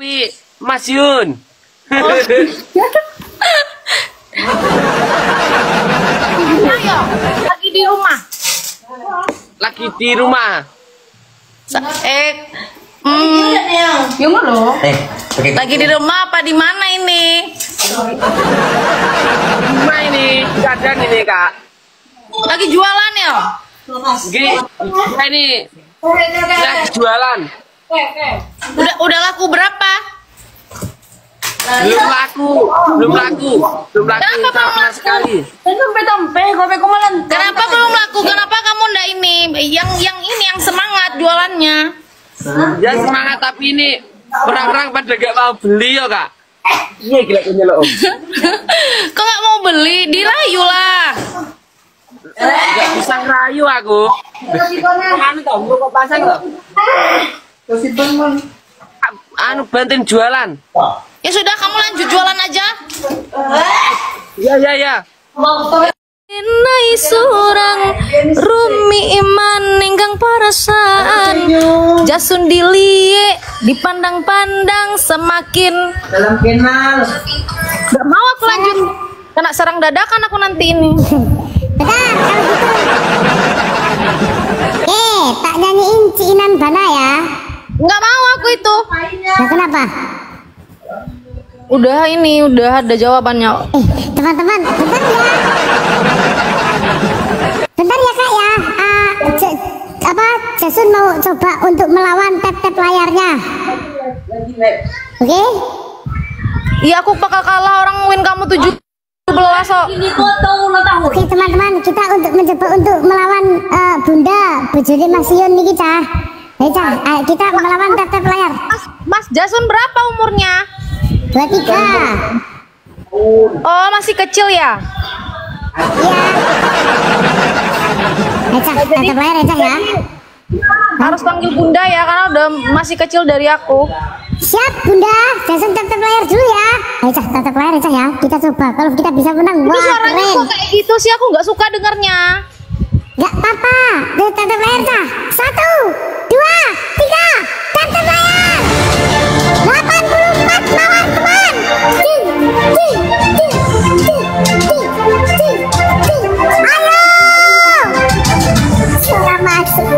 tapi Mas Yun. Ayo, lagi di rumah. Lagi di rumah. Yung lo? Lagi di rumah apa di mana ini? Rumah ini, keadaan ini kak. Lagi jualan ya? Gini, ini lagi jualan. Udah laku berapa? Belum laku sama sekali. Kenapa belum laku? Kenapa kamu ndak ini? Yang semangat jualannya. Ya semangat tapi ini orang-orang pada gak mau beli ya kak. Iya gila punya lo om. Kok nggak mau beli? Dirayu lah. Gak bisa ngerayu aku. Anu tau, mau kok pasang loh. Anu bantuin jualan. Ya sudah, kamu lanjut jualan aja. Ya. Nai surang rumi iman ninggang perasaan jasun dilie dipandang-pandang semakin Dalam kenal. gak mau aku lanjut kena serang dadakan aku nanti ini. Bentar, kalau gitu. Tak nyanyiin Ciinan Bana ya. Nggak mau aku itu. Nah, kenapa? Udah ada jawabannya. Teman-teman, bentar ya. Bentar ya kak ya. Jasun mau coba untuk melawan tap-tap layarnya. Oke? Iya, aku bakal kalah, orang win kamu 17 kok. Oke teman-teman, kita untuk mencoba untuk melawan Bunda bojone Mas Yun nih Cah. Ayo Cah, kita melawan tap-tap layar. Mas Jasun berapa umurnya? 23. Oh, masih kecil ya? Iya. Ayo Cah, tap-tap layar ya Cah ya. Harus panggil Bunda ya, karena udah masih kecil dari aku. Siap Bunda, Jason tap-tap layar dulu ya. Ayo Cah, tap-tap layar ya Cah ya. Kita coba, kalau kita bisa menang, Itu wah suaranya keren. kok kayak gitu sih, aku nggak suka dengarnya. Gak apa-apa, tap-tap layar Cah. 1, 2, 3, tap-tap layar. 84 lawan teman. Ayo. Suara masuk.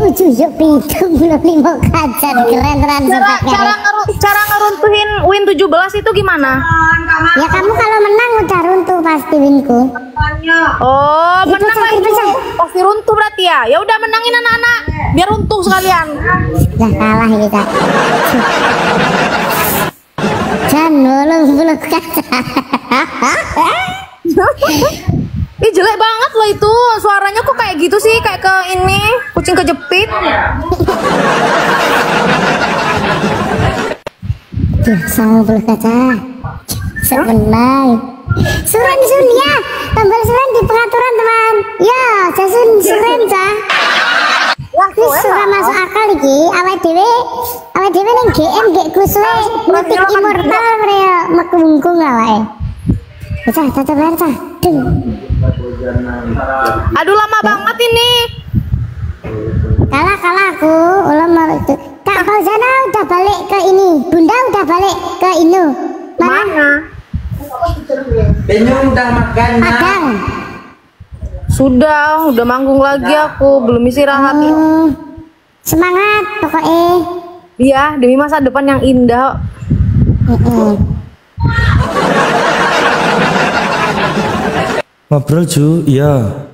Ujung pintu belum 5 kacan keren Cara ngeruntuhin win 17 itu gimana? ya kamu kalau menang udah runtuh pasti winku. Oh, Itu, menang Cah, lagi itu, Cah. pasti runtuh berarti ya. Ya udah, menangin anak-anak biar runtuh sekalian. Lah kalah kita. Dan 80 kaca. Ih, jelek banget loh itu. Suaranya kok kayak gitu sih, kayak ke ini kucing kejepit. Tuh, 90 kaca. Semenang. Suren ya. Tombol suren di pengaturan teman. Ya, Jasun suren Cah. Ini surah masuk akal iki. Awake dhewe ning GM gek kuswe ngetik immortal mreo mekungkung awake. Cah, tetep layar Cah. Dung. Aduh, lama banget ini. Kalah aku. Ulam mau itu. Kak Fauzana udah balik ke ini. Bunda udah balik ke Inu. Mana? Penyum udah makan. Padang. Udah manggung lagi aku, belum istirahat. Semangat pokoknya. Iya, demi masa depan yang indah. Ngobrol Ju, iya.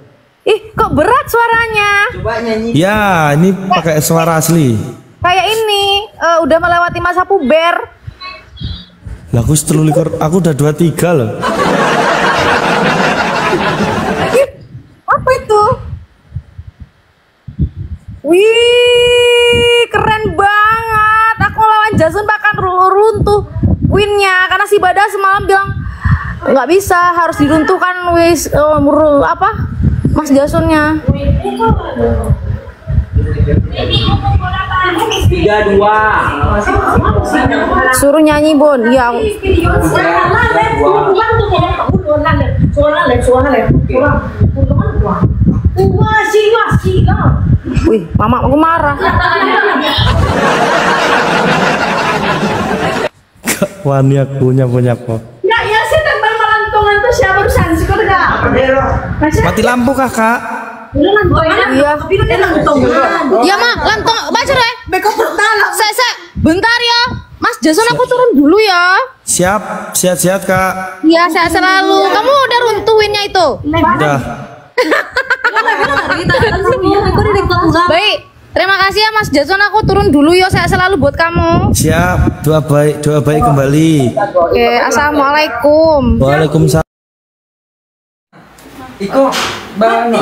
Ih, kok berat suaranya? Coba nyanyi. Ya, ini pakai suara asli. Kayak ini, udah melewati masa puber. Lah aku 13, aku udah 23 loh. Apa itu? Wih, keren banget. Aku lawan Jason bahkan runtuh winnya karena si Bada semalam bilang Nggak bisa, harus diruntuhkan wis apa? Mas Jasonnya. 32. Suruh nyanyi, Bon. Iya. Wih, mama aku marah. Wani aku nyapu-nyapu. Ya sih tembak melantungan tuh siapa urusan sih kok enggak? Mati lampu kakak. Iya. Iya, Mak. Lantong baca deh. Beko pertala. Saya bentar ya. Mas Jason aku turun dulu ya. Siap, sehat-sehat kak. Iya, saya selalu. Kamu udah runtuhinnya itu? Udah. Baik. Terima kasih ya Mas Jason, aku turun dulu ya, saya selalu buat kamu. Siap, doa baik kembali. Oke, assalamualaikum. Waalaikumsalam. Iko, bang.